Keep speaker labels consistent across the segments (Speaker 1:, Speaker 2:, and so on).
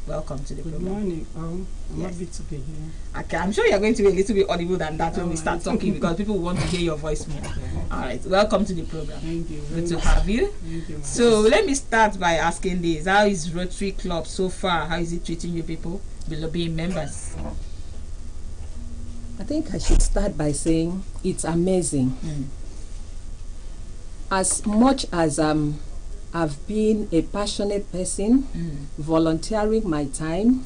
Speaker 1: Welcome to the program.
Speaker 2: Good morning. I'm happy to be here.
Speaker 1: Okay, I'm sure you're going to be a little bit audible than that when we start talking because people want to hear your voice more. All right, welcome to the program.
Speaker 2: Thank you.
Speaker 1: Good to have you.
Speaker 2: Thank you.
Speaker 1: So let me start by asking this: how is Rotary Club so far? How is it treating you people being members?
Speaker 3: I think I should start by saying it's amazing. As much as I've been a passionate person, volunteering my time,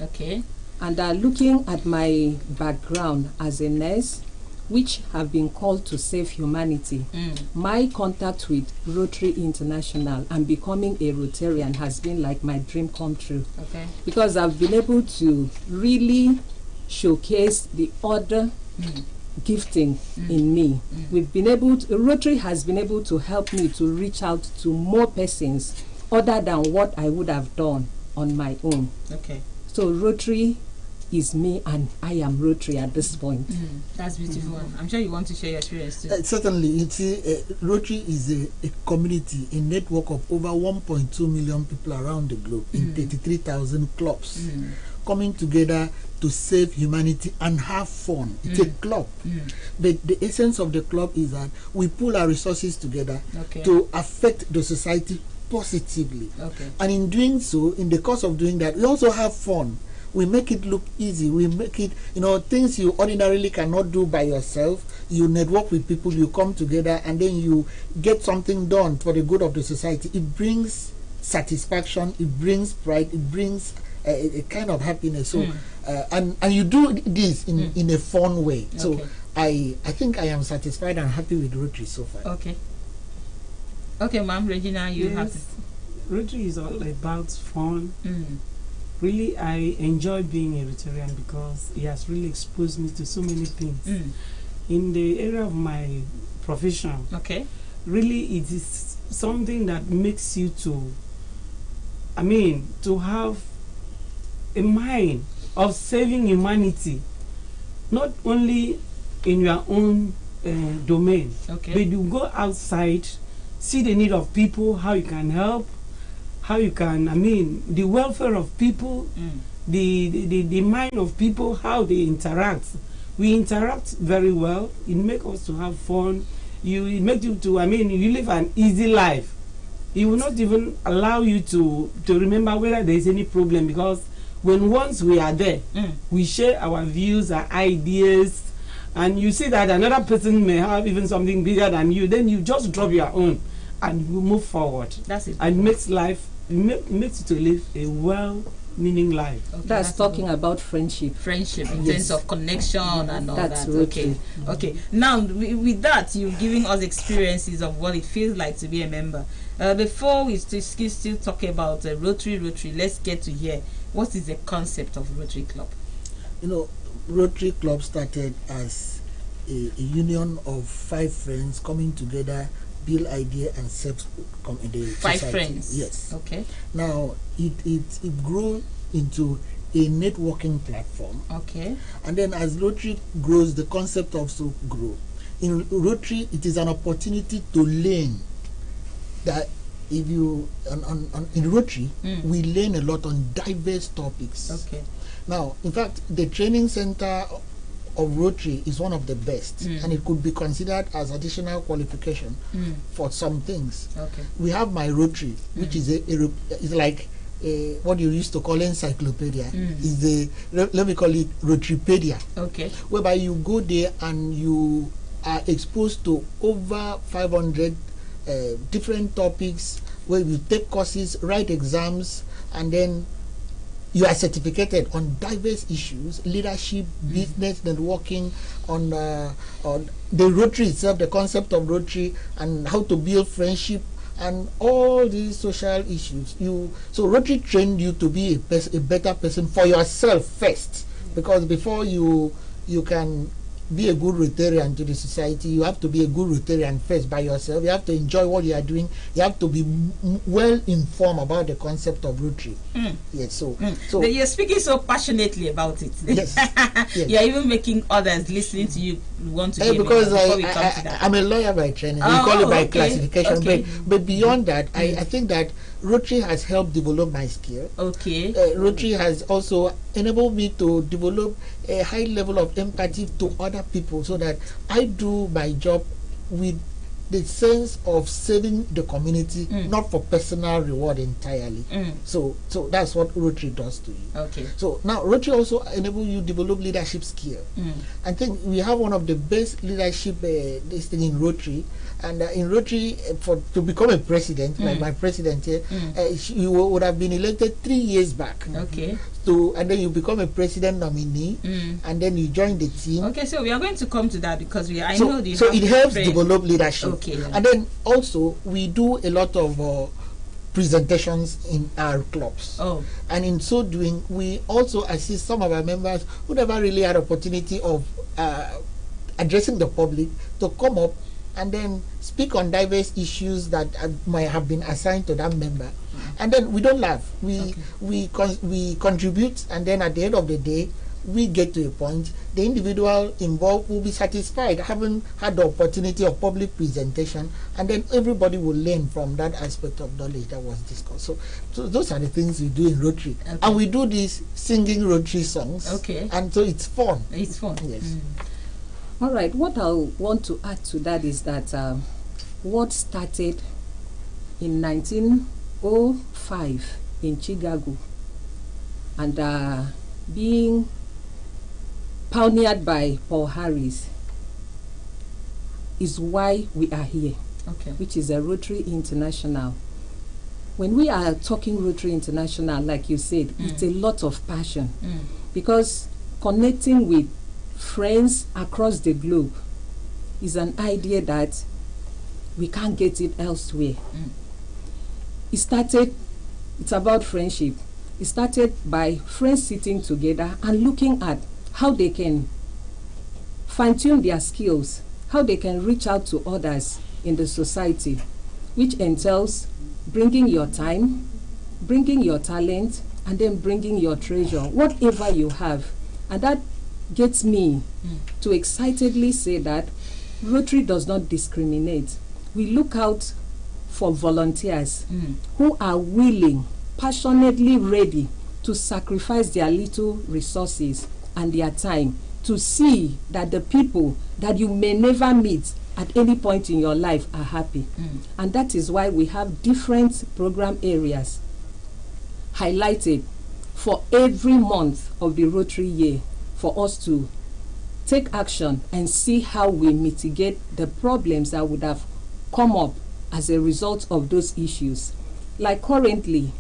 Speaker 3: and looking at my background as a nurse, which have been called to save humanity, my contact with Rotary International and becoming a Rotarian has been like my dream come true. Because I've been able to really showcase the other gifting in me. We've been able to, Rotary has been able to help me to reach out to more persons other than what I would have done on my own. So Rotary is me and I am Rotary at this point.
Speaker 1: That's beautiful. I'm sure you want to share your experience too.
Speaker 4: Certainly, you see, Rotary is a community, a network of over 1.2 million people around the globe in 33,000 clubs coming together to save humanity and have fun. It's a club. The essence of the club is that we pull our resources together to affect the society positively. And in doing so, in the course of doing that, we also have fun. We make it look easy. We make it, things you ordinarily cannot do by yourself. You network with people, you come together, and then you get something done for the good of the society. It brings satisfaction, it brings pride, it brings a kind of happiness. So, and you do this in a fun way. So, I think I am satisfied and happy with Rotary so far.
Speaker 1: Okay, Ma'am Regina, you have to.
Speaker 2: Rotary is all about fun. Really, I enjoy being a Rotarian because it has really exposed me to so many things. In the area of my profession, really it is something that makes you to have a mind of saving humanity, not only in your own domain, but you go outside, see the need of people, how you can help, how you can, the welfare of people, the mind of people, how they interact. We interact very well. It makes us to have fun. It makes you to, you live an easy life. It will not even allow you to remember whether there is any problem, because once we are there, we share our views, our ideas, and you see that another person may have even something bigger than you, then you just drop your own and you move forward.
Speaker 1: That's it.
Speaker 2: And makes you to live a well-meaning life.
Speaker 3: That's talking about friendship.
Speaker 1: Friendship in terms of connection and all
Speaker 3: That's
Speaker 1: that. Okay. Now, with that, you're giving us experiences of what it feels like to be a member. Before we still talk about Rotary, let's get to hear what is the concept of Rotary Club.
Speaker 4: Rotary Club started as a union of 5 friends coming together, build idea and serve the
Speaker 1: 5
Speaker 4: society.
Speaker 1: friends.
Speaker 4: Yes.
Speaker 1: Okay.
Speaker 4: Now it grew into a networking platform.
Speaker 1: Okay.
Speaker 4: And then as Rotary grows, the concept also grow. In Rotary, it is an opportunity to learn that if you in Rotary, we learn a lot on diverse topics.
Speaker 1: Okay.
Speaker 4: Now, in fact, the training center of Rotary is one of the best, and it could be considered as additional qualification for some things. We have my Rotary, which is like what you used to call encyclopedia. Is let me call it Rotarypedia. Whereby you go there and you are exposed to over 500 different topics, where you take courses, write exams, and then you are certificated on diverse issues: leadership, business, networking, on the Rotary itself, the concept of Rotary, and how to build friendship, and all these social issues. So Rotary trained you to be a better person for yourself first, because before you can be a good Rotarian to the society, you have to be a good Rotarian first by yourself. You have to enjoy what you are doing. You have to be well informed about the concept of Rotary. Yes, so
Speaker 1: you're speaking so passionately about it.
Speaker 4: Yes, yes.
Speaker 1: You're even making others listening to you want to be
Speaker 4: because
Speaker 1: I'm
Speaker 4: a lawyer by training. We call it by classification. But beyond that, I think that Rotary has helped develop my skill.
Speaker 1: Okay.
Speaker 4: Rotary has also enabled me to develop a high level of empathy to other people, so that I do my job with the sense of serving the community, not for personal reward entirely. So that's what Rotary does to you.
Speaker 1: Okay.
Speaker 4: So now Rotary also enable you develop leadership skill. I think we have one of the best leadership this thing in Rotary. And in Rotary, to become a president, like my president here, you would have been elected 3 years back.
Speaker 1: Okay.
Speaker 4: And then you become a president nominee, and then you join the team.
Speaker 1: Okay, so we are going to come to that because I
Speaker 4: so,
Speaker 1: know the.
Speaker 4: So it helps develop leadership.
Speaker 1: Okay. Yeah.
Speaker 4: And then also we do a lot of presentations in our clubs.
Speaker 1: Oh.
Speaker 4: And in so doing, we also assist some of our members who never really had opportunity of addressing the public to come up and then speak on diverse issues that might have been assigned to that member. And then we don't laugh. We contribute, and then at the end of the day, we get to a point, the individual involved will be satisfied having had the opportunity of public presentation, and then everybody will learn from that aspect of knowledge that was discussed. So those are the things we do in Rotary. Okay. And we do these singing Rotary songs.
Speaker 1: Okay.
Speaker 4: And so it's fun.
Speaker 1: It's fun.
Speaker 4: Yes.
Speaker 3: All right, what I want to add to that is that what started in 1905 in Chicago and being pioneered by Paul Harris is why we are here, which is a Rotary International. When we are talking Rotary International, like you said, it's a lot of passion because connecting with friends across the globe is an idea that we can't get it elsewhere. It's about friendship. It started by friends sitting together and looking at how they can fine-tune their skills, how they can reach out to others in the society, which entails bringing your time, bringing your talent, and then bringing your treasure, whatever you have. And that gets me to excitedly say that Rotary does not discriminate. We look out for volunteers who are willing, passionately ready to sacrifice their little resources and their time to see that the people that you may never meet at any point in your life are happy. And that is why we have different program areas highlighted for every month of the Rotary year for us to take action and see how we mitigate the problems that would have come up as a result of those issues. Like currently,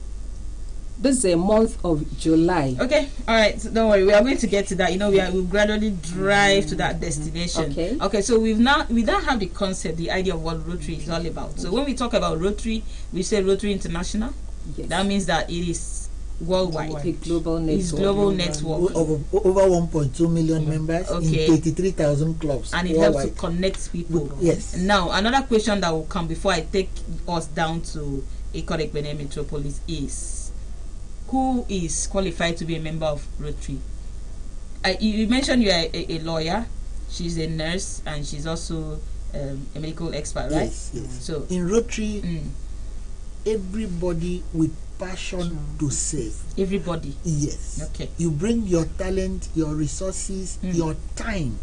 Speaker 3: this is a month of July.
Speaker 1: Okay, all right, so don't worry, we are going to get to that. You know, we'll gradually drive to that destination. Okay, so we now have the concept, the idea of what Rotary is all about. So when we talk about Rotary, we say Rotary International.
Speaker 3: Yes.
Speaker 1: That means that it is worldwide.
Speaker 3: A global network.
Speaker 1: It's global network.
Speaker 4: Over 1.2 million members in 33,000 clubs.
Speaker 1: And it
Speaker 4: worldwide.
Speaker 1: helps to connect people.
Speaker 4: Yes.
Speaker 1: Now, another question that will come before I take us down to Ikot-Ekpene Metropolis is, who is qualified to be a member of Rotary? You mentioned you are a lawyer, she's a nurse, and she's also a medical expert, right?
Speaker 4: Yes, yes.
Speaker 1: So
Speaker 4: in Rotary, everybody with passion to serve.
Speaker 1: Everybody.
Speaker 4: Yes.
Speaker 1: Okay.
Speaker 4: You bring your talent, your resources, your time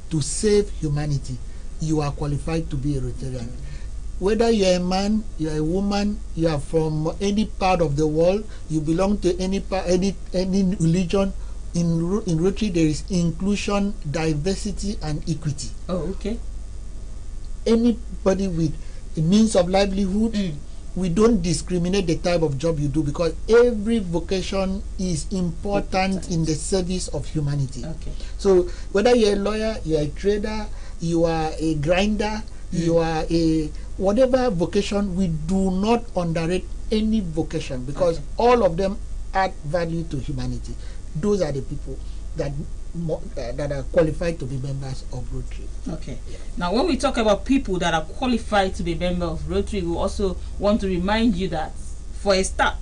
Speaker 4: to save humanity. You are qualified to be a Rotarian. Whether you're a man, you're a woman, you are from any part of the world, you belong to any religion, in Rotary there is inclusion, diversity, and equity.
Speaker 1: Oh, okay.
Speaker 4: Anybody with a means of livelihood, we don't discriminate the type of job you do, because every vocation is important in the service of humanity.
Speaker 1: Okay.
Speaker 4: So whether you're a lawyer, you're a trader, you are a grinder, you are a whatever vocation, we do not underrate any vocation, because all of them add value to humanity. Those are the people that are qualified to be members of Rotary.
Speaker 1: Okay. Now, when we talk about people that are qualified to be member of Rotary, we also want to remind you that, for a start,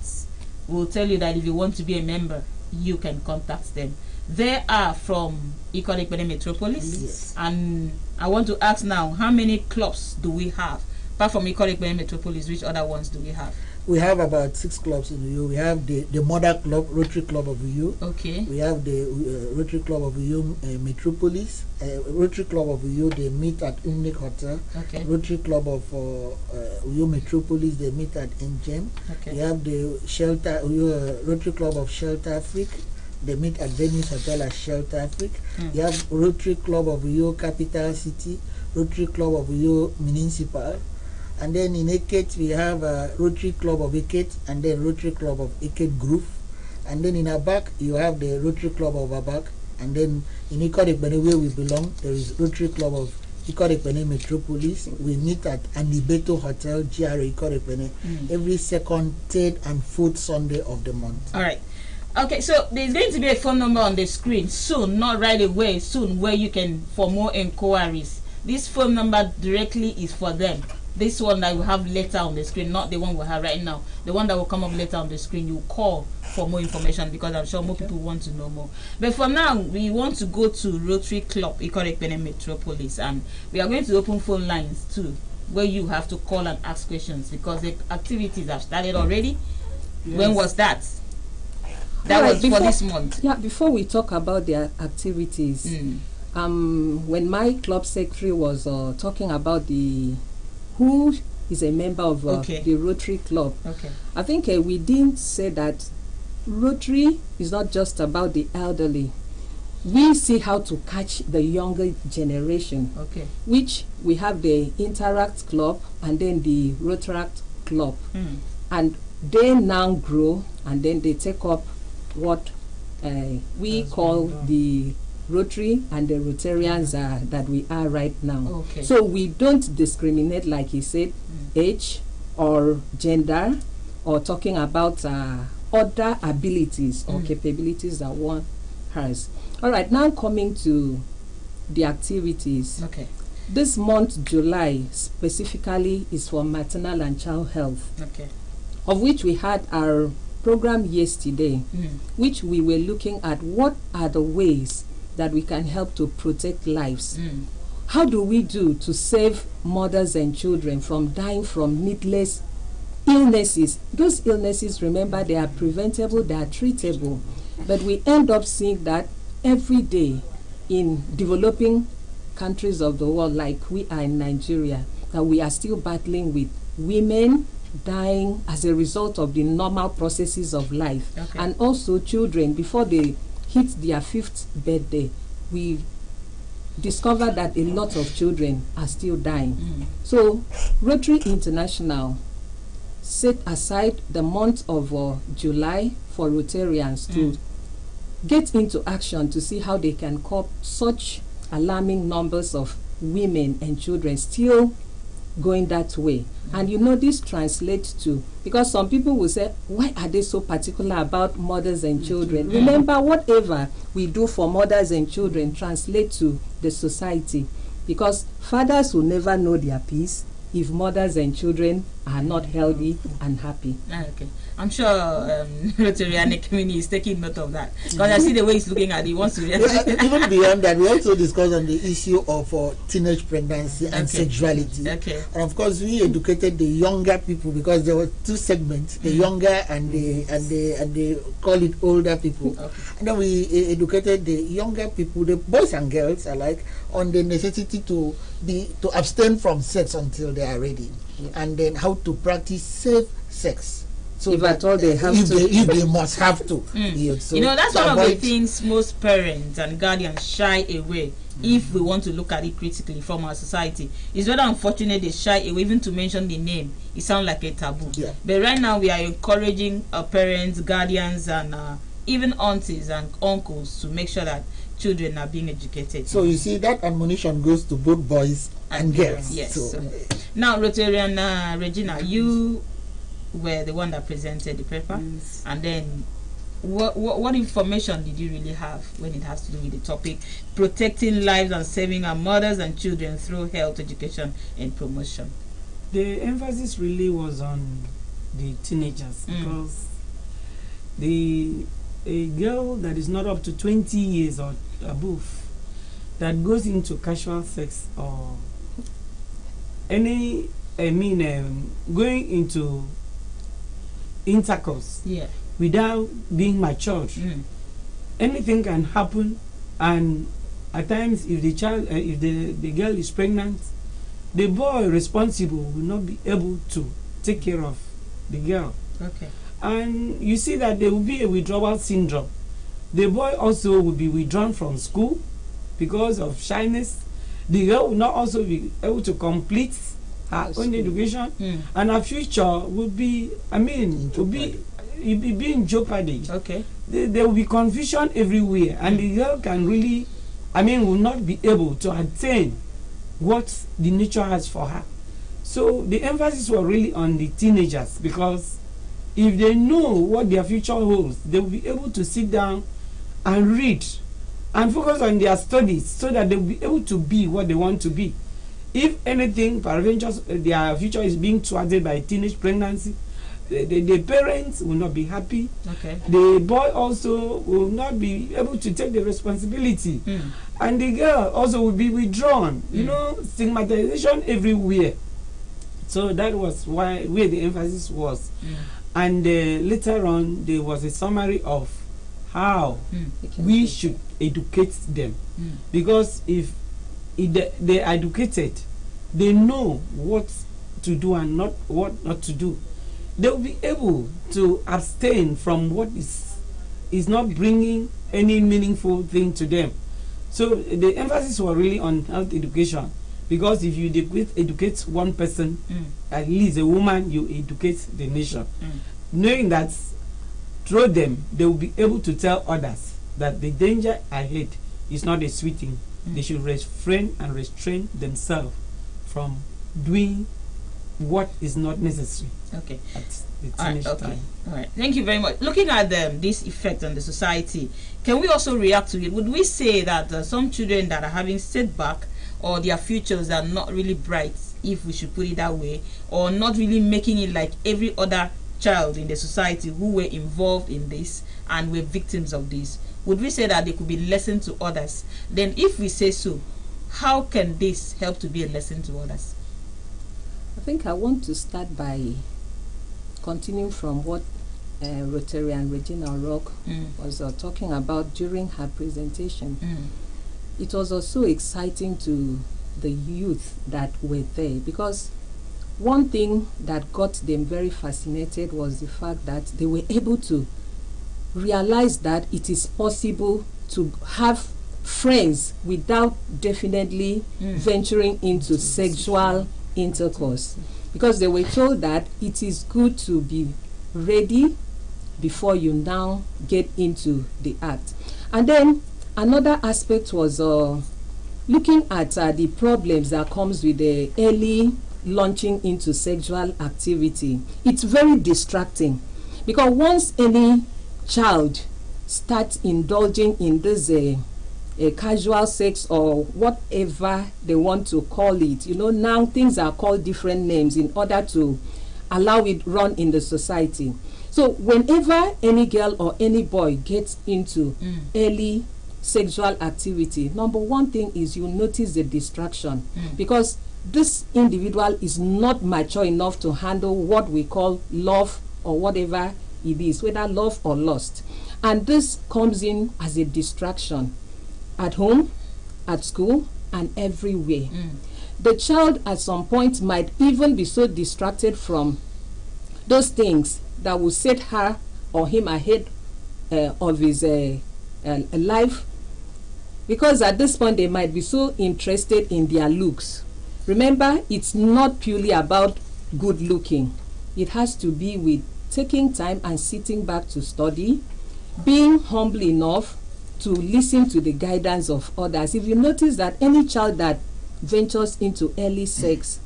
Speaker 1: we'll tell you that if you want to be a member, you can contact them. They are from Ikot-Ekpene Metropolis.
Speaker 4: Yes.
Speaker 1: And I want to ask now, how many clubs do we have? Apart from Ikot-Ekpene Metropolis, which other ones do we have?
Speaker 4: We have about 6 clubs in Uyo. We have the Mother Club, Rotary Club of Uyo.
Speaker 1: Okay.
Speaker 4: We have the Rotary Club of Uyo Metropolis. Rotary Club of Uyo, they meet at Unique Hotel.
Speaker 1: Okay.
Speaker 4: Rotary Club of Uyo Metropolis, they meet at Ngem.
Speaker 1: Okay.
Speaker 4: We have the Rotary Club of Shelter Africa. They meet at Venice Hotel at Shelter Africa. You have Rotary Club of Uyo Capital City, Rotary Club of Uyo Municipal, and then in Eket we have Rotary Club of Eket, and then Rotary Club of Eket Grove, and then in Abak you have the Rotary Club of Abak, and then in Ikorekpene where we belong there is Rotary Club of Ikorekpene Metropolis. We meet at Anibeto Hotel, GRA Ikorekpene, every second, third, and fourth Sunday of the month.
Speaker 1: All right. Okay, so there's going to be a phone number on the screen soon, not right away, soon, where you can, for more inquiries. This phone number directly is for them. This one that we have later on the screen, not the one we have right now. The one that will come up later on the screen, you call for more information because I'm sure more people want to know more. But for now, we want to go to Rotary Club, Ikorekpene Metropolis, and we are going to open phone lines too, where you have to call and ask questions because the activities have started already. Yes. When was that? That was for this month.
Speaker 3: Yeah, before we talk about their activities, when my club secretary was talking about who is a member of the Rotary Club, I think we didn't say that Rotary is not just about the elderly. We see how to catch the younger generation, which we have the Interact Club and then the Rotaract Club. And they now grow and then they take up what we call the Rotary and the Rotarians that we are right now. So we don't discriminate, like he said, age or gender, or talking about other abilities or capabilities that one has. All right, now coming to the activities. This month, July, specifically is for maternal and child health, of which we had our program yesterday, which we were looking at what are the ways that we can help to protect lives. How do we do to save mothers and children from dying from needless illnesses? Those illnesses, remember, they are preventable, they are treatable, but we end up seeing that every day in developing countries of the world, like we are in Nigeria, that we are still battling with women dying as a result of the normal processes of life, and also children before they hit their 5th birthday. We discovered that a lot of children are still dying. So Rotary International set aside the month of July for Rotarians to get into action to see how they can curb such alarming numbers of women and children still going that way. And you know, this translates to, because some people will say, why are they so particular about mothers and children? Remember, whatever we do for mothers and children translates to the society, because fathers will never know their peace if mothers and children are not healthy and happy.
Speaker 1: I'm sure Rotarian community is taking note of that, because I see the way he's looking at it. He wants to
Speaker 4: even beyond that, we also discussed on the issue of teenage pregnancy and sexuality. And of course, we educated the younger people, because there were 2 segments: the younger and they call it older people. And then we educated the younger people, the boys and girls alike, on the necessity to abstain from sex until they are ready, and then how to practice safe sex. So
Speaker 3: if at all they have
Speaker 4: if they must have to. So
Speaker 1: you know, that's one of the things most parents and guardians shy away. If we want to look at it critically from our society, it's rather unfortunate they shy away even to mention the name. It sounds like a taboo. But right now we are encouraging our parents, guardians, and even aunties and uncles to make sure that children are being educated.
Speaker 4: So you see, that admonition goes to both boys and girls.
Speaker 1: Yes. So now, Rotarian Regina, you were the one that presented the paper, and then what information did you really have when it has to do with the topic protecting lives and saving our mothers and children through health education and promotion?
Speaker 2: The emphasis really was on the teenagers, because a girl that is not up to 20 years or above that goes into casual sex or going into intercourse without being matured. Anything can happen, and at times if the child, if the girl is pregnant, the boy responsible will not be able to take care of the girl.
Speaker 1: Okay.
Speaker 2: And you see that there will be a withdrawal syndrome. The boy also will be withdrawn from school because of shyness. The girl will not also be able to complete her own education, and her future will be, will be in jeopardy.
Speaker 1: Okay.
Speaker 2: There will be confusion everywhere, and the girl can really, will not be able to attain what the nature has for her. So the emphasis was really on the teenagers, because if they know what their future holds, they will be able to sit down and read and focus on their studies, so that they will be able to be what they want to be. If anything, peradventure, their future is being thwarted by teenage pregnancy, the parents will not be happy.
Speaker 1: Okay.
Speaker 2: The boy also will not be able to take the responsibility, and the girl also will be withdrawn. You know, stigmatization everywhere. So that was where the emphasis was. And later on, there was a summary of how we should educate them, because if they are educated, they know what to do and what not to do. They will be able to abstain from what is not bringing any meaningful thing to them. So the emphasis was really on health education, because if you educate one person, at least a woman, you educate the nation, knowing that through them they will be able to tell others that the danger ahead is not a sweet thing. They should refrain and restrain themselves from doing what is not necessary.
Speaker 1: Okay.
Speaker 2: At the teenage time.
Speaker 1: All right. Thank you very much. Looking at this effect on the society, can we also react to it? Would we say that some children that are having setback, or their futures are not really bright, if we should put it that way, or not really making it like every other child in the society who were involved in this and were victims of this, would we say that they could be lesson to others? Then if we say so, how can this help to be a lesson to others?
Speaker 3: I think I want to start by continuing from what Rotarian Regina Rock was talking about during her presentation. It was also exciting to the youth that were there, because one thing that got them very fascinated was the fact that they were able to realize that it is possible to have friends without definitely venturing into sexual intercourse, because they were told that it is good to be ready before you now get into the act. And then another aspect was looking at the problems that comes with the early launching into sexual activity. It's very distracting, because once any child starts indulging in this casual sex, or whatever they want to call it, now things are called different names in order to allow it run in the society. So whenever any girl or any boy gets into early sexual activity, number one thing is you notice the distraction, because this individual is not mature enough to handle what we call love, or whatever it is, whether love or lust. And this comes in as a distraction at home, at school, and everywhere. The child at some point might even be so distracted from those things that will set her or him ahead of his life, because at this point they might be so interested in their looks. Remember, it's not purely about good looking. It has to be with taking time and sitting back to study, being humble enough to listen to the guidance of others. If you notice that any child that ventures into early sex,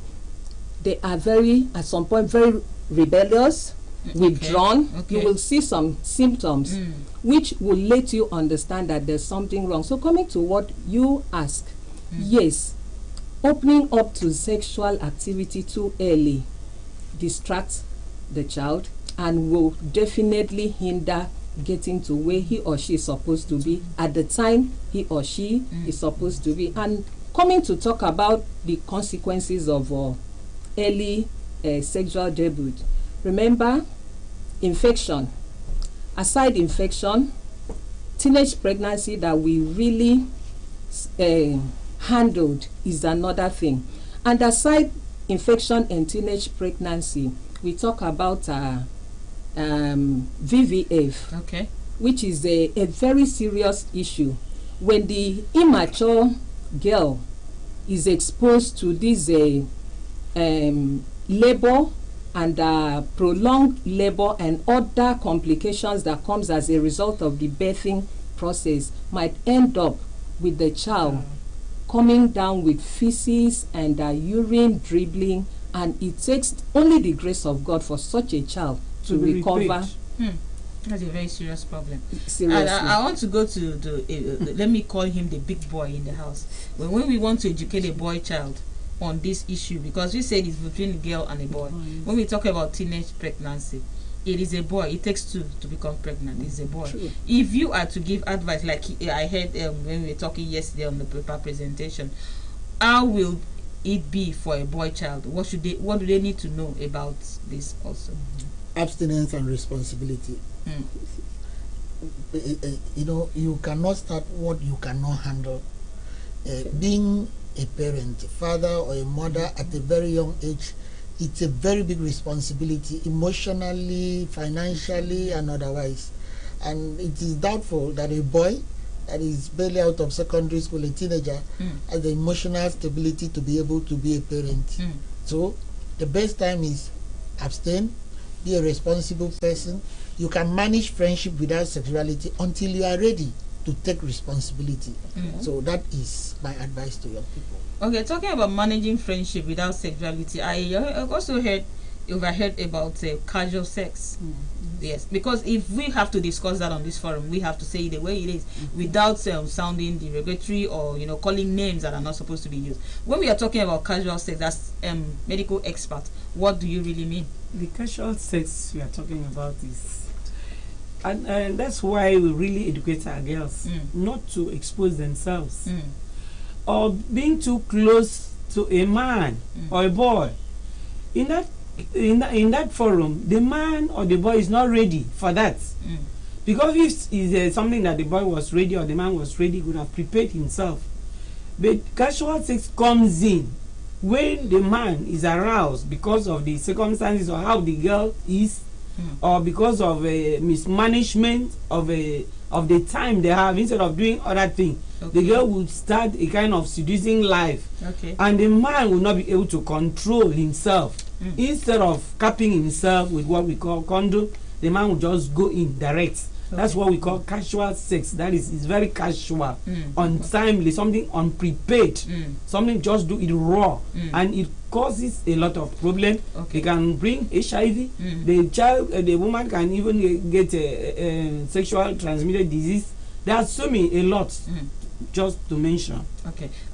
Speaker 3: they are at some point very rebellious, withdrawn. You will see some symptoms which will let you understand that there's something wrong. So coming to what you ask, yes, opening up to sexual activity too early distracts the child and will definitely hinder getting to where he or she is supposed to be at the time he or she is supposed to be. And coming to talk about the consequences of early sexual debut, remember, infection. Aside infection, teenage pregnancy that we really handled is another thing. And aside infection and teenage pregnancy, we talk about VVF,
Speaker 1: okay,
Speaker 3: which is a very serious issue. When the immature girl is exposed to this labor and prolonged labor and other complications that comes as a result of the birthing process, might end up with the child coming down with feces and urine dribbling, and it takes only the grace of God for such a child to recover.
Speaker 1: That's a very serious problem.
Speaker 3: Seriously.
Speaker 1: I want to go to the let me call him the big boy in the house. When we want to educate a boy child on this issue, because we said it's between a girl and a boy. When we talk about teenage pregnancy, it is a boy. It takes two to become pregnant. It's a boy.
Speaker 3: True.
Speaker 1: If you are to give advice, like I heard when we were talking yesterday on the paper presentation, how will it be for a boy child? What do they need to know about this also?
Speaker 4: Abstinence and responsibility. You know, you cannot start what you cannot handle. Being a parent, father or a mother at a very young age, it's a very big responsibility, emotionally, financially, and otherwise. And it is doubtful that a boy that is barely out of secondary school, a teenager, has the emotional stability to be able to be a parent. So the best time is abstain, be a responsible person. You can manage friendship without sexuality until you are ready to take responsibility. So that is my advice to young people.
Speaker 1: Okay, talking about managing friendship without sexuality, I also overheard about casual sex. Yes, because if we have to discuss that on this forum, we have to say it the way it is, without sounding derogatory or calling names that are not supposed to be used. When we are talking about casual sex, as medical expert, what do you really mean?
Speaker 2: The casual sex we are talking about is, and that's why we really educate our girls not to expose themselves or being too close to a man or a boy. In that forum, the man or the boy is not ready for that. Because if it's something that the boy was ready or the man was ready, he would have prepared himself. But casual sex comes in when the man is aroused because of the circumstances or how the girl is, or because of a mismanagement of the time they have. Instead of doing other things, the girl would start a kind of seducing life, and the man will not be able to control himself. Instead of capping himself with what we call condom, the man will just go in direct. That's what we call casual sex. That is, it's very casual, untimely, something unprepared, something just do it raw, and it causes a lot of problem. It can bring HIV. The woman can even get a sexual transmitted disease. There are so many, a lot, just to mention.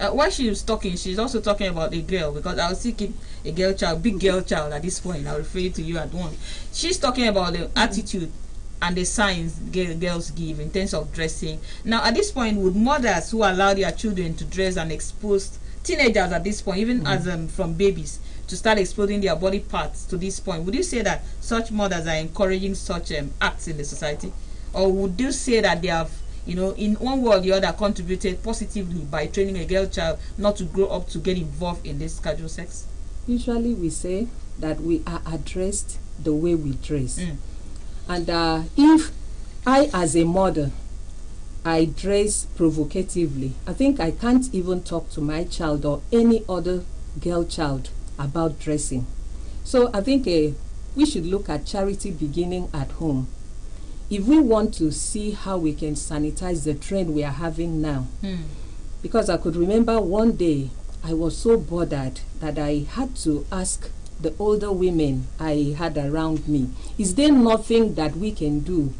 Speaker 1: While she was talking, she's also talking about a girl, because I was thinking a girl child, big girl child at this point. I'll refer to you at once. She's talking about the attitude and the signs girls give in terms of dressing. Now, at this point, would mothers who allow their children to dress and expose teenagers at this point, even as from babies, to start exposing their body parts to this point, would you say that such mothers are encouraging such acts in the society? Or would you say that they have, in one way or the other, contributed positively by training a girl child not to grow up to get involved in this casual sex?
Speaker 3: Usually we say that we are addressed the way we dress. And if I, as a mother, I dress provocatively, I think I can't even talk to my child or any other girl child about dressing. So I think we should look at charity beginning at home. If we want to see how we can sanitize the trend we are having now, because I could remember one day I was so bothered that I had to ask the older women I had around me, is there nothing that we can do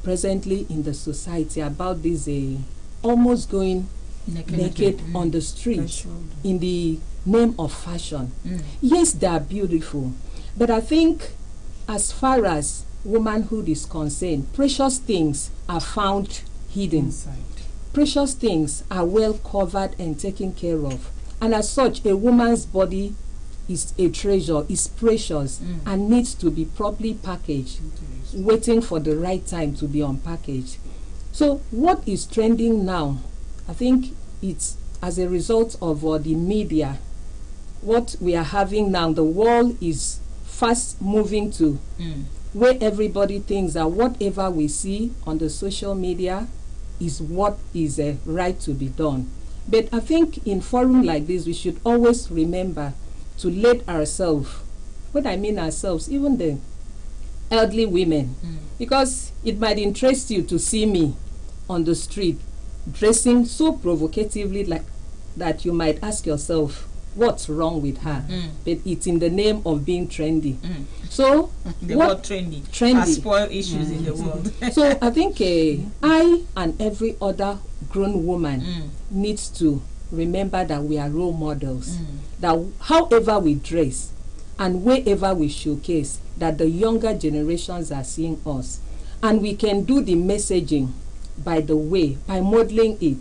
Speaker 3: presently in the society about this almost going naked on the street in the name of fashion? Yes, they are beautiful, but I think as far as womanhood is concerned, precious things are found hidden. Precious things are well covered and taken care of, and as such, a woman's body is a treasure, is precious, and needs to be properly packaged, waiting for the right time to be unpackaged. So what is trending now, I think it's as a result of the media. What we are having now, the world is fast moving to where everybody thinks that whatever we see on the social media is what is right to be done. But I think in forum like this, we should always remember to let ourselves, when I mean ourselves, even the elderly women, because it might interest you to see me on the street dressing so provocatively like that, you might ask yourself, what's wrong with her? But it's in the name of being trendy. So
Speaker 1: the word trendy has spoiled issues in the world.
Speaker 3: So I think I and every other grown woman needs to remember that we are role models, that however we dress and wherever we showcase, that the younger generations are seeing us, and we can do the messaging by the way, by modeling it,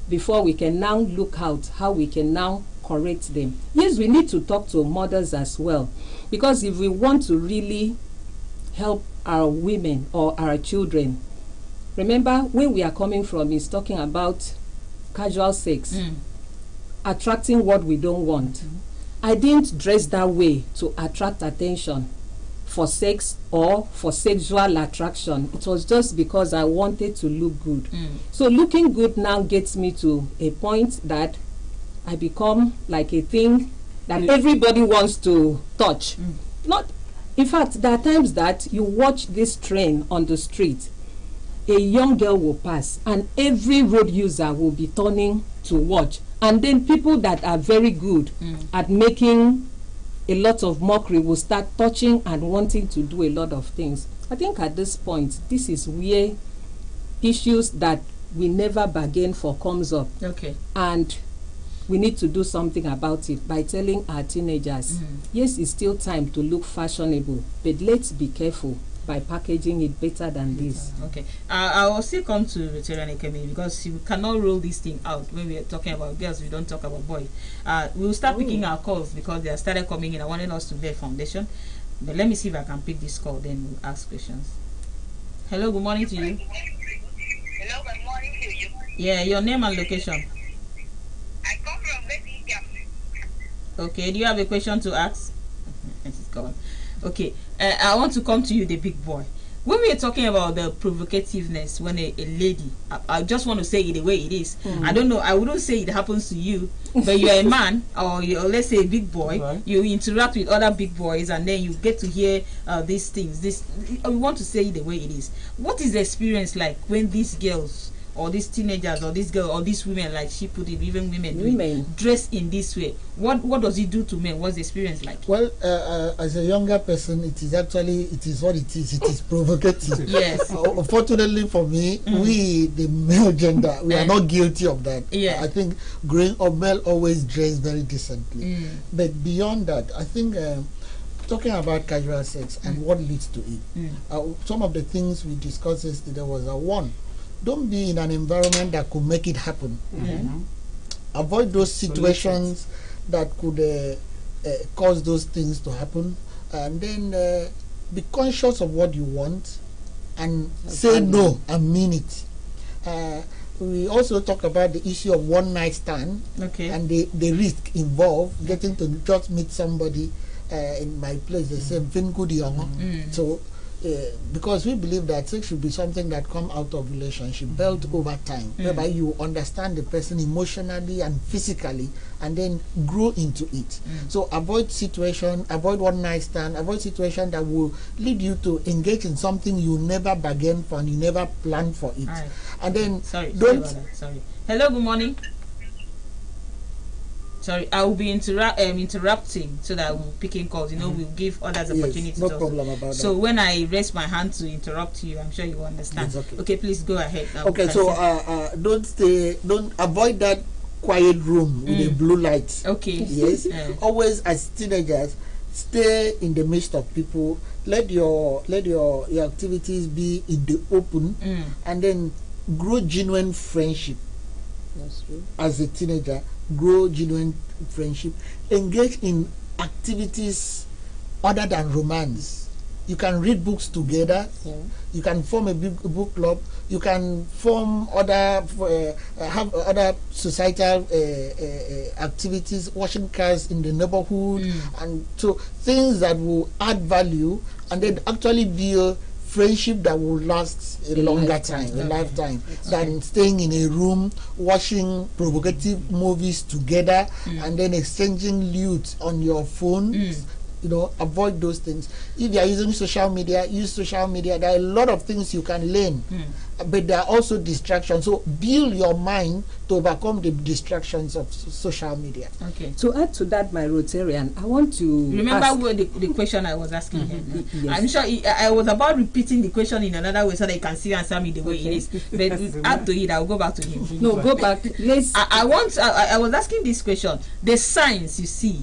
Speaker 3: before we can now look out how we can now correct them. Yes, we need to talk to mothers as well, because if we want to really help our women or our children, remember where we are coming from is talking about casual sex, attracting what we don't want. I didn't dress that way to attract attention for sex or for sexual attraction. It was just because I wanted to look good. So looking good now gets me to a point that I become like a thing that everybody wants to touch. Not, in fact, there are times that you watch this train on the street, a young girl will pass and every road user will be turning to watch. And then people that are very good at making a lot of mockery will start touching and wanting to do a lot of things. I think at this point, this is where issues that we never bargain for comes up.
Speaker 1: Okay.
Speaker 3: And we need to do something about it by telling our teenagers, yes, it's still time to look fashionable, but let's be careful by packaging it better than this.
Speaker 1: Okay. I will still come to Veteran Academy, because we cannot roll this thing out when we are talking about girls. We don't talk about boys. We'll start picking our calls because they have started coming in. I wanted us to lay foundation. But let me see if I can pick this call, then we'll ask questions. Hello, good morning to you.
Speaker 5: Hello, good morning to you.
Speaker 1: Yeah, your name and location.
Speaker 5: I come from Birmingham.
Speaker 1: Okay, do you have a question to ask? It's gone. Okay, I want to come to you, the big boy. When we are talking about the provocativeness, when a lady, I just want to say it the way it is. I don't know, I wouldn't say it happens to you, but you're a man, or let's say a big boy, right. You interact with other big boys, and then you get to hear these things. We want to say it the way it is. What is the experience like when these girls, or these teenagers, or these girls, or these women, like she put it, even women dress in this way? What does it do to men? What's the experience like?
Speaker 4: Well, as a younger person, it is what it is. It is provocative.
Speaker 1: Yes.
Speaker 4: Unfortunately for me, we, the male gender, we are not guilty of that.
Speaker 3: Yeah.
Speaker 4: I think growing up, male always dress very decently. But beyond that, I think talking about casual sex and what leads to it, some of the things we discussed yesterday was one. Don't be in an environment that could make it happen. Avoid those situations that could cause those things to happen, and then be conscious of what you want and say no and mean it. We also talk about the issue of one night stand and the risk involved getting to just meet somebody in my place. They say so. Because we believe that sex should be something that come out of relationship, built over time, whereby you understand the person emotionally and physically, and then grow into it. So avoid one night stand, avoid situation that will lead you to engage in something you never bargained for and you never planned for it.
Speaker 1: Right.
Speaker 4: And then
Speaker 1: sorry about that. Sorry. Hello, good morning. Sorry, I will be interrupting so that we'll picking calls. We'll give others opportunity.
Speaker 4: No problem about that.
Speaker 1: So when I raise my hand to interrupt you, I'm sure you understand. Okay, please go ahead.
Speaker 4: Okay, so don't avoid that quiet room with a blue light.
Speaker 1: Okay.
Speaker 4: Yes. Always, as teenagers, stay in the midst of people. Let your activities be in the open, and then grow genuine friendship. That's true. As a teenager, grow genuine friendship. Engage in activities other than romance. You can read books together. You can form a book club. You can form other have other societal activities, washing cars in the neighborhood, and so things that will add value and then actually build friendship that will last a longer time, a lifetime, than staying in a room watching provocative movies together and then exchanging loot on your phone. You know, avoid those things. If you are using social media, use social media. There are a lot of things you can learn, but there are also distractions. So build your mind to overcome the distractions of social media.
Speaker 3: Okay. To add to that, my Rotarian, I want to
Speaker 1: remember the question I was asking him. Yes. I'm sure I was about repeating the question in another way so that you can see answer me the way it is. But add to it, I'll go back to him.
Speaker 3: No, go back. Let's.
Speaker 1: I was asking this question. The signs you see.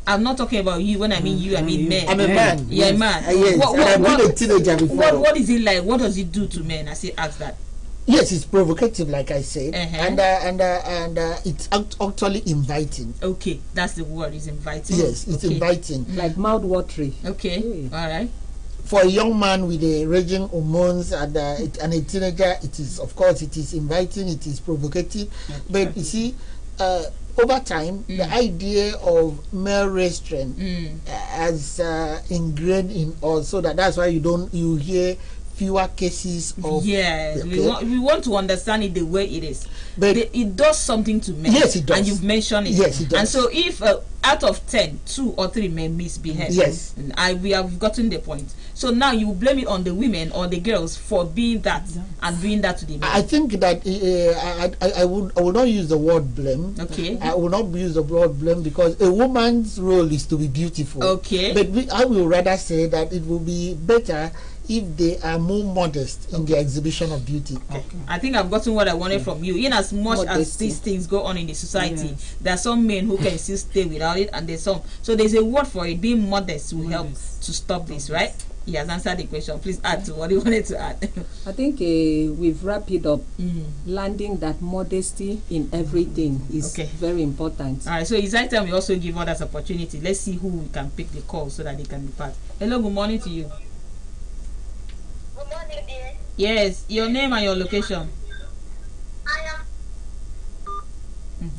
Speaker 1: I'm not talking about you. When I mean you, I mean men.
Speaker 4: I'm a man.
Speaker 1: You're a man.
Speaker 4: Yes. I've been a teenager before.
Speaker 1: What is it like? What does it do to men? I say ask that.
Speaker 4: Yes, it's provocative, like I said, and it's actually inviting.
Speaker 1: Okay, that's the word. It's inviting.
Speaker 4: Yes, it's inviting.
Speaker 3: Like mouth-watering.
Speaker 1: Okay, all right.
Speaker 4: For a young man with a raging hormones and a teenager, it is, of course, it is inviting. It is provocative, but you see. Over time, the idea of male restraint has ingrained in us, so that's why you hear fewer cases of.
Speaker 1: Yes, we want to understand it the way it is. But it does something to men.
Speaker 4: Yes, it does.
Speaker 1: And you've mentioned it.
Speaker 4: Yes, it does.
Speaker 1: And so if out of 10, 2 or 3 men misbehave,
Speaker 4: yes,
Speaker 1: we have gotten the point. So now you blame it on the women or the girls for being that and doing that to the men.
Speaker 4: I think that I will not use the word blame.
Speaker 1: Okay.
Speaker 4: I will not use the word blame because a woman's role is to be beautiful.
Speaker 1: Okay.
Speaker 4: But I will rather say that it will be better if they are more modest in the exhibition of beauty.
Speaker 1: Okay. I think I've gotten what I wanted from you. In as much as these things go on in the society, there are some men who can still stay without it, and there's some. So there's a word for it. Being modest will help to stop this, right? He has answered the question. Please add to what you wanted to add.
Speaker 3: I think we've wrapped it up. Landing that modesty in everything is very important.
Speaker 1: All right. So it's high time we also give others opportunity. Let's see who we can pick the call so that they can be part. Hello. Good morning to you.
Speaker 5: Good morning, dear.
Speaker 1: Yes. Your name and your location.
Speaker 5: I am.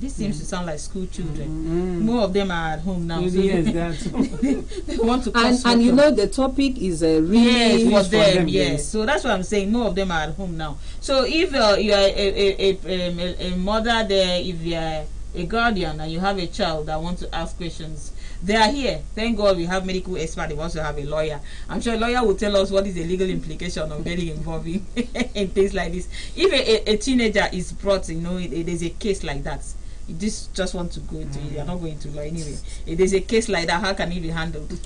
Speaker 1: This seems to sound like school children. More of them are at home now. So
Speaker 2: Yes,
Speaker 1: they want to
Speaker 3: and you know the topic is really
Speaker 1: for them. Yes, so that's what I'm saying. More of them are at home now. So if you are a mother there, if you are a guardian and you have a child that wants to ask questions, they are here. Thank God we have medical experts. They also have a lawyer. I'm sure a lawyer will tell us what is the legal implication of getting involved in things like this. If a teenager is brought, there's a case like that. You just want to go into it. You're not going to law anyway. If there's a case like that, how can it be handled?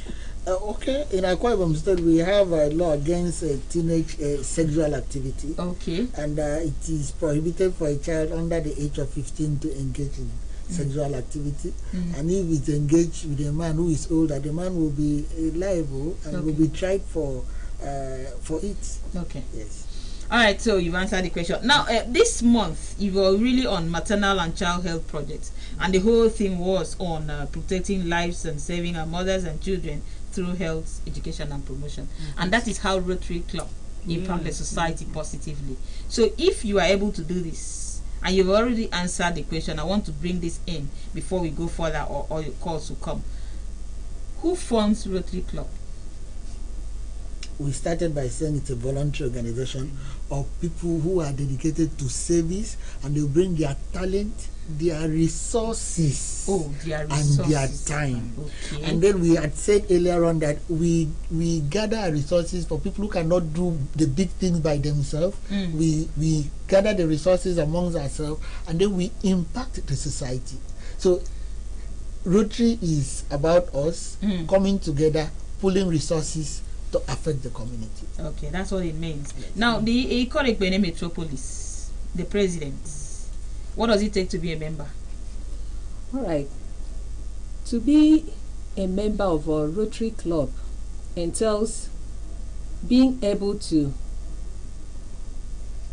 Speaker 4: Okay, in Akwa Ibom State, we have a law against teenage sexual activity.
Speaker 1: Okay.
Speaker 4: And it is prohibited for a child under the age of 15 to engage in sexual activity. And if it's engaged with a man who is older, the man will be liable and will be tried for it.
Speaker 1: Okay.
Speaker 4: Yes.
Speaker 1: All right, so you've answered the question. Now, this month, you were really on maternal and child health projects, and the whole thing was on protecting lives and saving our mothers and children through health, education, and promotion. And that is how Rotary Club impact the society positively. So if you are able to do this, and you've already answered the question, I want to bring this in before we go further or your calls will come. Who funds Rotary Club?
Speaker 4: We started by saying it's a voluntary organization of people who are dedicated to service, and they bring their talent, their resources, and their time.
Speaker 1: Okay.
Speaker 4: And then we had said earlier on that we gather resources for people who cannot do the big things by themselves. We gather the resources amongst ourselves, and then we impact the society. So Rotary is about us coming together, pulling resources to affect the community.
Speaker 1: Okay, that's what it means. Yes. Now, the Ikorekpene Metropolis, the president, what does it take to be a member?
Speaker 3: All right. To be a member of a Rotary Club entails being able to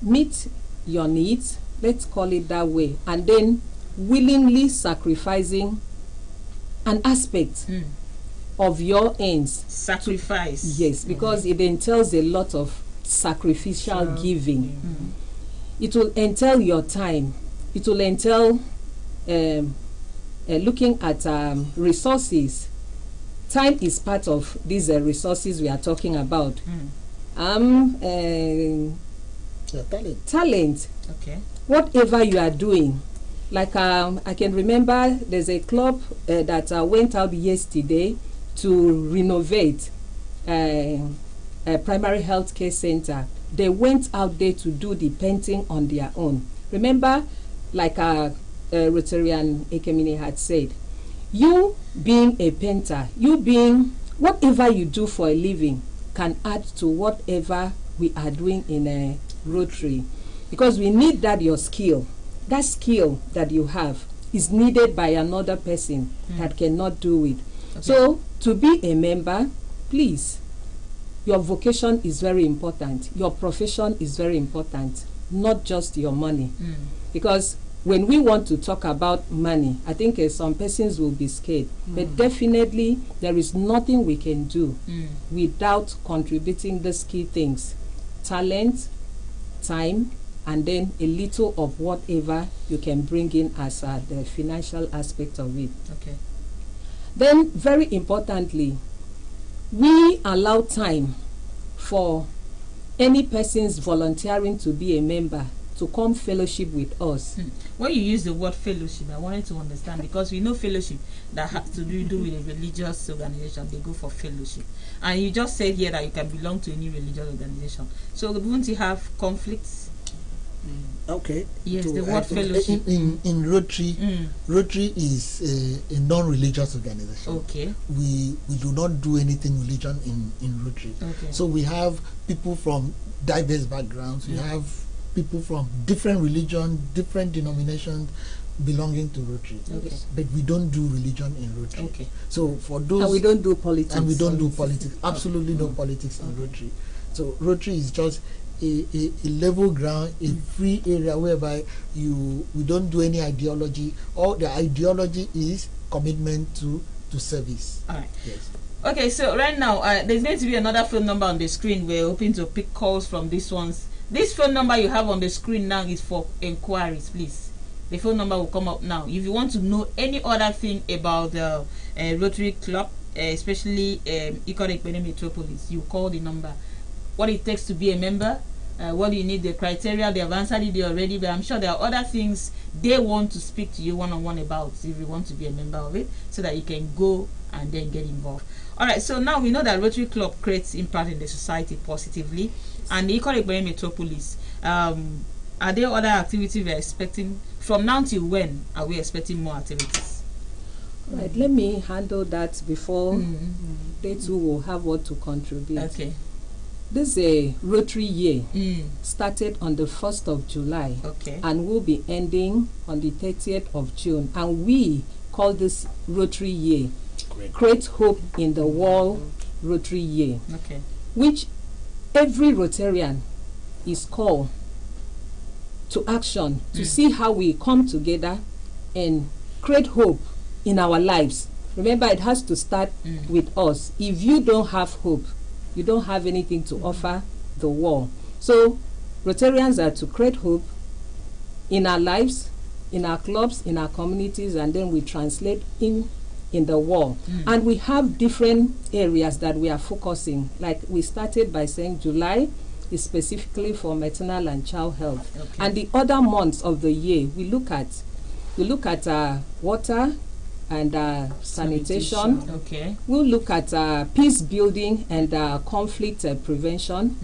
Speaker 3: meet your needs, let's call it that way, and then willingly sacrificing an aspect of your ends.
Speaker 1: Sacrifice.
Speaker 3: Yes, because it entails a lot of sacrificial giving. It will entail your time. It will entail looking at resources. Time is part of these resources we are talking about. Talent.
Speaker 1: Okay.
Speaker 3: Whatever you are doing, like I can remember there's a club that went out yesterday to renovate a primary health care center. They went out there to do the painting on their own. Remember, like Rotarian Ekemini had said, you being a painter, you being whatever you do for a living can add to whatever we are doing in a Rotary, because we need that your skill, that skill that you have is needed by another person that cannot do it. Okay. So to be a member, please, your vocation is very important, your profession is very important, not just your money. Because when we want to talk about money, I think some persons will be scared, but definitely there is nothing we can do without contributing these key things: talent, time, and then a little of whatever you can bring in as the financial aspect of it.
Speaker 1: Okay.
Speaker 3: Then, very importantly, we allow time for any persons volunteering to be a member to come fellowship with us.
Speaker 1: When you use the word fellowship, I wanted to understand, because we know fellowship that has to do with a religious organization, they go for fellowship. And you just said here that you can belong to any religious organization. So won't you have conflicts?
Speaker 4: Okay.
Speaker 1: Yes, the word fellowship.
Speaker 4: In Rotary, Rotary is a non-religious organization.
Speaker 1: Okay.
Speaker 4: We do not do anything religion in Rotary.
Speaker 1: Okay.
Speaker 4: So we have people from diverse backgrounds. We have people from different religion, different denominations belonging to Rotary.
Speaker 1: Okay.
Speaker 4: But we don't do religion in Rotary.
Speaker 1: Okay.
Speaker 4: So for those,
Speaker 3: and we don't do politics.
Speaker 4: And we don't do politics. Absolutely no politics in Rotary. So Rotary is just a level ground, a free area whereby we don't do any ideology. All the ideology is commitment to service.
Speaker 1: All right.
Speaker 4: Yes.
Speaker 1: Okay, so right now there's going to be another phone number on the screen. We're hoping to pick calls from these ones. This phone number you have on the screen now is for inquiries, please. The phone number will come up now. If you want to know any other thing about the Rotary Club, especially Ikot Ekpene Metropolis, you call the number. What it takes to be a member, what do you need, the criteria, they have answered it already, but I'm sure there are other things they want to speak to you one-on-one about if you want to be a member of it, so that you can go and then get involved. All right, so now we know that Rotary Club creates impact in the society positively, and the Ikot Ekpene Metropolis, are there other activities we are expecting? From now till when are we expecting more activities?
Speaker 3: Right, let me handle that before they too will have what to contribute.
Speaker 1: Okay.
Speaker 3: This is a Rotary year, started on the 1st of July, and will be ending on the 30th of June. And we call this Rotary year Create Hope in the World Rotary Year, which every Rotarian is called to action to see how we come together and create hope in our lives. Remember, it has to start with us. If you don't have hope, you don't have anything to offer the world. So Rotarians are to create hope in our lives, in our clubs, in our communities, and then we translate in the world. And we have different areas that we are focusing. Like we started by saying July is specifically for maternal and child health. And the other months of the year we look at water and sanitation. We'll look at peace building and conflict prevention.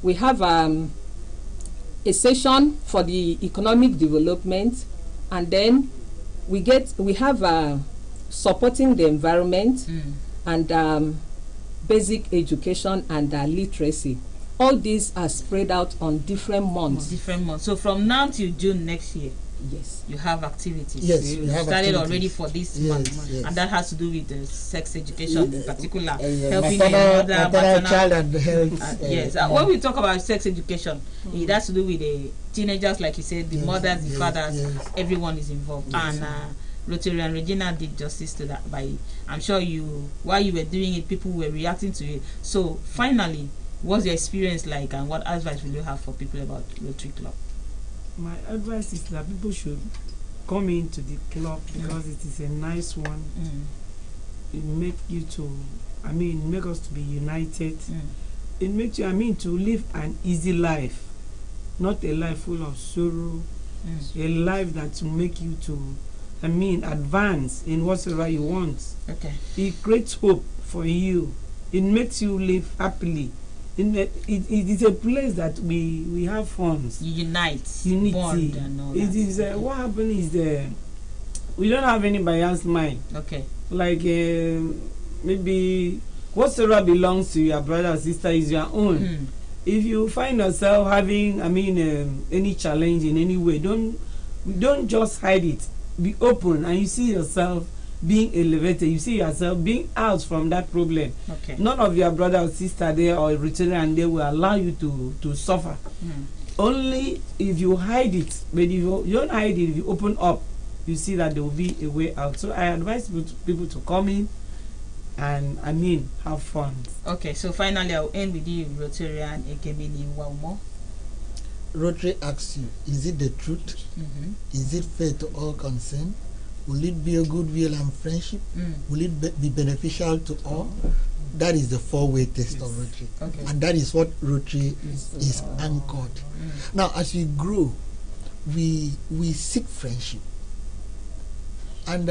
Speaker 3: We have a session for the economic development, and then we have supporting the environment and basic education and literacy. All these are spread out on different months.
Speaker 1: So from now till June next year,
Speaker 3: yes,
Speaker 1: you have activities.
Speaker 4: Yes,
Speaker 1: you
Speaker 4: we have
Speaker 1: started
Speaker 4: activities
Speaker 1: already for this month, and that has to do with the sex education in particular, helping
Speaker 4: maternal child and health.
Speaker 1: Yes, when we talk about sex education, it has to do with the teenagers, like you said, the mothers, the fathers, everyone is involved. And Rotarian Regina did justice to that by, I'm sure while you were doing it, people were reacting to it. So finally, what's your experience like, and what advice will you have for people about Rotary Club?
Speaker 2: My advice is that people should come into the club because it is a nice one. It make you to, make us to be united. It makes you, to live an easy life, not a life full of sorrow. A life that will make you to, advance in whatsoever you want.
Speaker 1: Okay.
Speaker 2: It creates hope for you. It makes you live happily. It is a place that we have funds.
Speaker 1: You unity.
Speaker 2: Bond and all it is what happens is we don't have any biased mind.
Speaker 1: Okay.
Speaker 2: Like maybe whatsoever belongs to your brother or sister is your own. If you find yourself having any challenge in any way, don't just hide it. Be open, and you see yourself being elevated. You see yourself being out from that problem.
Speaker 1: Okay.
Speaker 2: None of your brother or sister there or Rotarian they will allow you to suffer. Only if you hide it. But if you don't hide it, if you open up, you see that there will be a way out. So I advise people to come in and have fun.
Speaker 1: Okay, so finally I'll end with you, Rotarian Ekemini Waumo.
Speaker 4: Rotary asks you, is it the truth? Is it fair to all concerned? Will it be a goodwill and friendship? Will it be beneficial to all? That is the four-way test of Rotary.
Speaker 1: Okay.
Speaker 4: And that is what Rotary is anchored. Now, as we grow, we seek friendship. And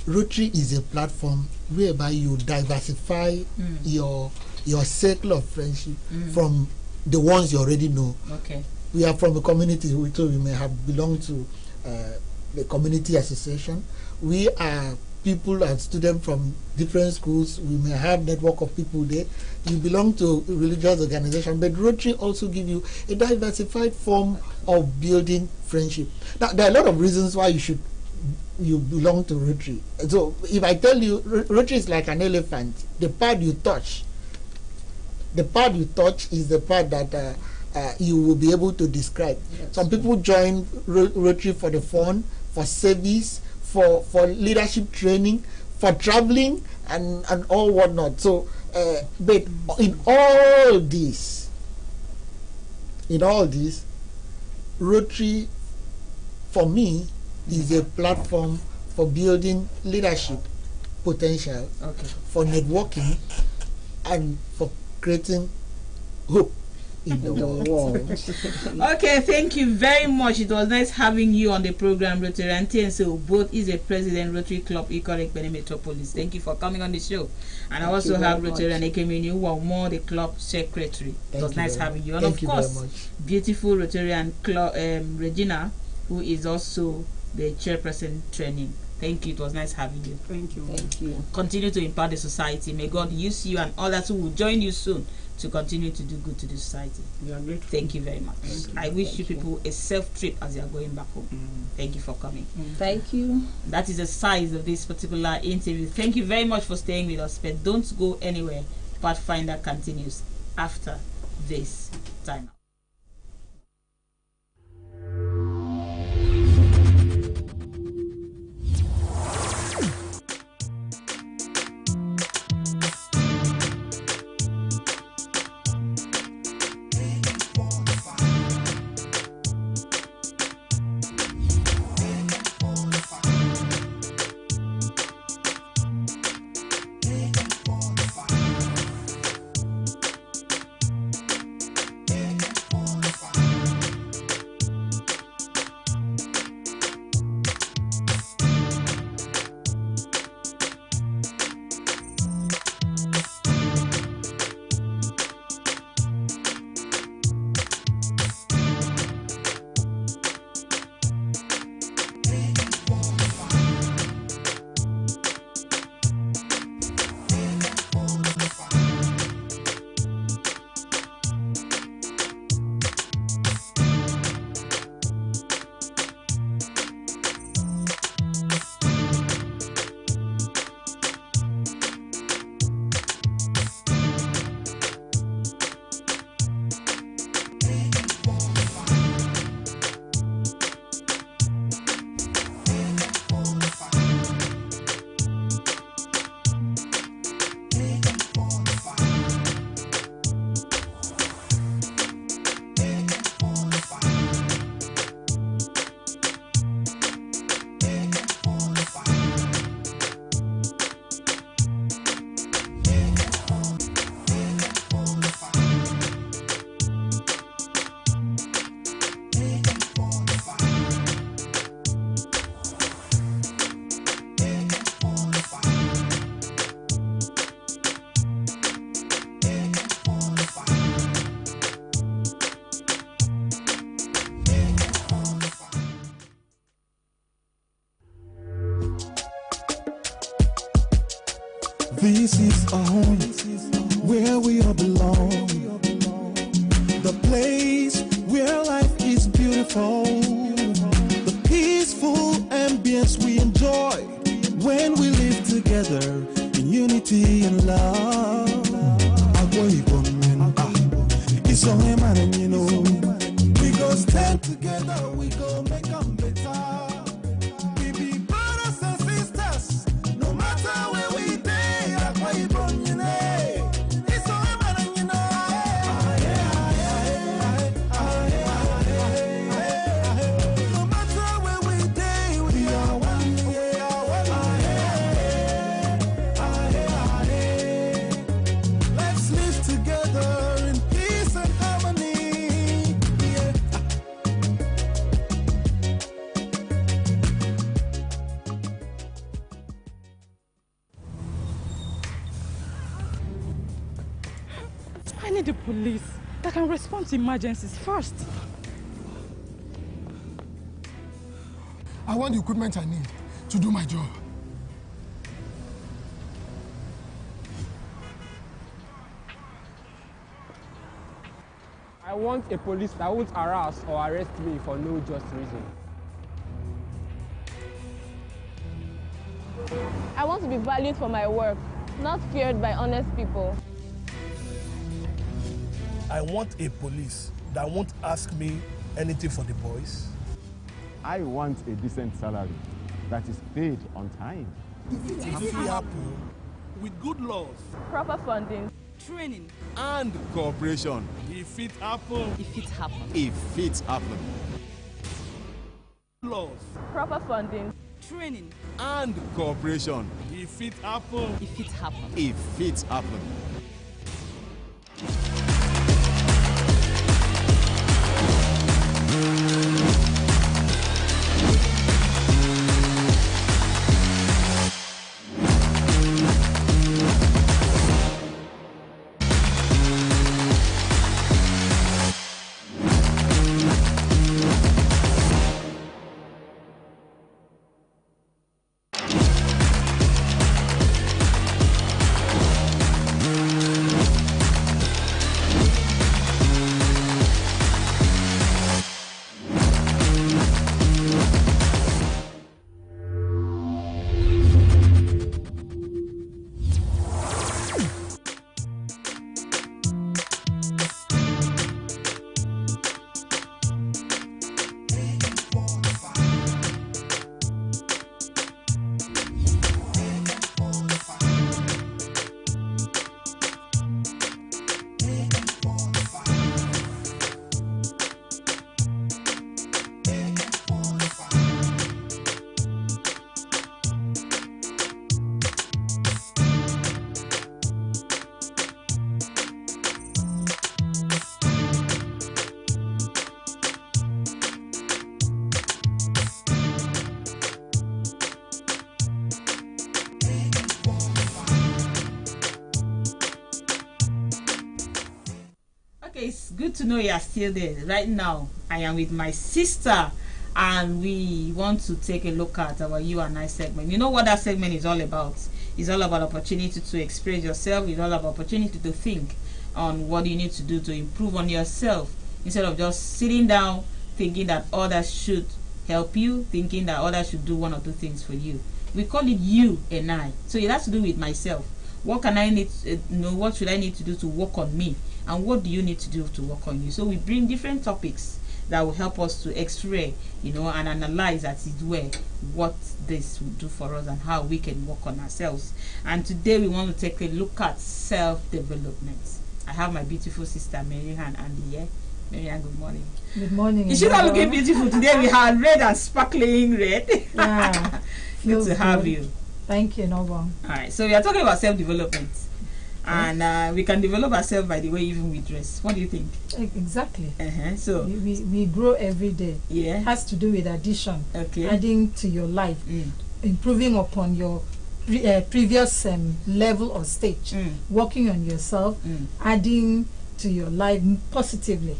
Speaker 4: Rotary is a platform whereby you diversify your circle of friendship from the ones you already know.
Speaker 1: Okay.
Speaker 4: We are from a community, so we may have belonged to the community association. We are people and students from different schools. We may have network of people there. You belong to a religious organization, but Rotary also give you a diversified form of building friendship. Now, there are a lot of reasons why you belong to Rotary. So if I tell you, Rotary is like an elephant. The part you touch is the part that you will be able to describe. Yes. Some people join Rotary for the fun, for service, for leadership training, for traveling, and all whatnot. So, but in all this, Rotary, for me, is a platform for building leadership potential, for networking, and for creating hope in the world.
Speaker 1: Okay, thank you very much. It was nice having you on the program, Rotarian TNC both is a president, Rotary Club Ikorek Benin Metropolis. Thank you for coming on the show. And I also have Rotarian Ekemini Waumo, the club secretary. It was nice having you. And of course, beautiful Rotarian Club Regina, who is also the chairperson training. Thank you. It was nice having you.
Speaker 2: Thank you.
Speaker 3: Thank you.
Speaker 1: Continue to impact the society. May God use you and others who will join you soon to continue to do good to the society.
Speaker 2: We are grateful.
Speaker 1: Thank you very much. I wish you people a safe trip as you are going back home. Thank you for coming.
Speaker 3: Thank you.
Speaker 1: That is the size of this particular interview. Thank you very much for staying with us. But don't go anywhere. Pathfinder continues after this time.
Speaker 6: This is a home where we all belong. The place where life is beautiful. The peaceful ambience we enjoy when we live together in unity and love. It's only man and you know. We go stand together, we go make them better. We be brothers and sisters, no matter where we day. It's only man and you know. No matter where we day, we are one. Let's live together in peace and harmony. Yeah.
Speaker 7: I need the police that can respond to emergencies first.
Speaker 8: I want the equipment I need to do my job.
Speaker 9: I want a police that won't harass or arrest me for no just reason.
Speaker 10: I want to be valued for my work, not feared by honest people.
Speaker 11: I want a police that won't ask me anything for the boys.
Speaker 12: I want a decent salary that is paid on time.
Speaker 11: If it happen with good laws,
Speaker 10: Proper funding,
Speaker 7: Training.
Speaker 12: And cooperation.
Speaker 11: if it happen,
Speaker 7: If it happens.
Speaker 12: If it happen.
Speaker 11: laws,
Speaker 10: proper funding,
Speaker 7: Training.
Speaker 12: And cooperation.
Speaker 11: if it happen,
Speaker 7: If it happens.
Speaker 12: If it happen.
Speaker 1: It's good to know you are still there. Right now, I am with my sister, and we want to take a look at our You and I segment. You know what that segment is all about? It's all about opportunity to express yourself. It's all about opportunity to think on what you need to do to improve on yourself, instead of just sitting down thinking that others should help you, thinking that others should do one or two things for you. We call it You and I. So it has to do with myself. What can I need to, what should I need to do to work on me, and what do you need to do to work on you? So we bring different topics that will help us to x-ray, and analyze, as it were, what this will do for us and how we can work on ourselves. And today we want to take a look at self-development. I have my beautiful sister Marianne Andy here. Marianne, good morning.
Speaker 13: Good morning.
Speaker 1: Is she not looking beautiful today? We have red and sparkling red.
Speaker 13: Yeah.
Speaker 1: Good to have you.
Speaker 13: Thank you, Noble.
Speaker 1: Alright, so we are talking about self-development. And we can develop ourselves by the way even we dress. What do you think?
Speaker 13: Exactly.
Speaker 1: So
Speaker 13: we grow every day.
Speaker 1: Yeah.
Speaker 13: It has to do with addition.
Speaker 1: Okay.
Speaker 13: Adding to your life. Improving upon your previous level or stage. Working on yourself. Adding to your life positively.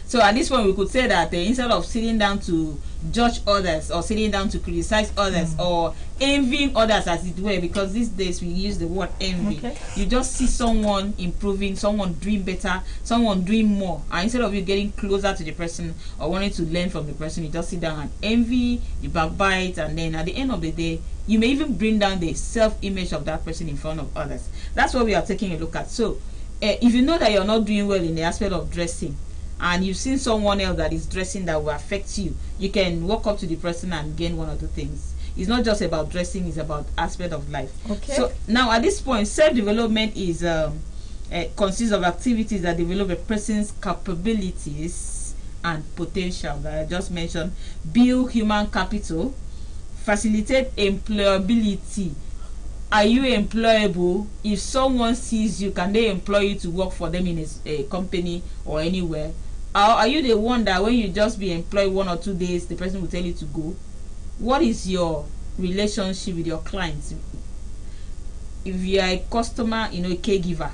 Speaker 1: So at this point we could say that instead of sitting down to judge others or sitting down to criticize others or envying others, as it were, because these days we use the word envy, you just see someone improving, someone doing better, someone doing more, and instead of you getting closer to the person or wanting to learn from the person, you just sit down and envy, you backbite, and then at the end of the day you may even bring down the self-image of that person in front of others. That's what we are taking a look at. So if you know that you're not doing well in the aspect of dressing, and you've seen someone else that is dressing that will affect you, you can walk up to the person and gain one or two things. It's not just about dressing, it's about aspect of life. So now at this point, self-development is consists of activities that develop a person's capabilities and potential that I just mentioned, build human capital, facilitate employability. Are you employable? If someone sees you, can they employ you to work for them in a company or anywhere? Or are you the one that when you just be employed 1 or 2 days, the person will tell you to go? What is your relationship with your clients? If you are a customer, a caregiver,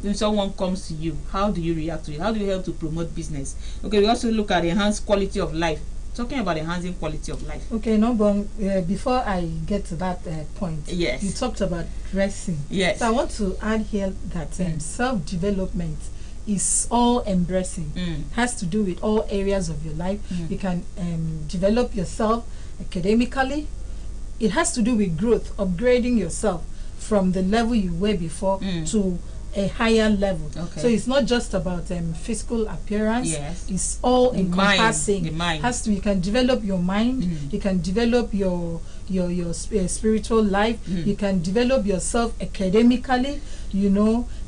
Speaker 1: when someone comes to you, how do you react to it? How do you help to promote business? Okay, we also look at enhanced quality of life. Talking about enhancing quality of life.
Speaker 13: Okay, no, but before I get to that point, you talked about dressing.
Speaker 1: Yes.
Speaker 13: So I want to add here that self-development is all embracing. Has to do with all areas of your life. You can develop yourself academically. It has to do with growth, upgrading yourself from the level you were before to a higher level. So it's not just about physical appearance. It's all encompassing.
Speaker 1: The mind.
Speaker 13: You can develop your mind. You can develop your spiritual life. You can develop yourself academically.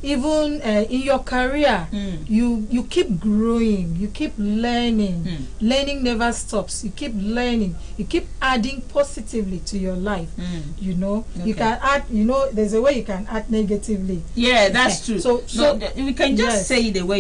Speaker 13: Even in your career, you keep growing, you keep learning. Learning never stops. You keep learning, you keep adding positively to your life. You can add, there's a way you can add negatively.
Speaker 1: That's true. So we can just say the way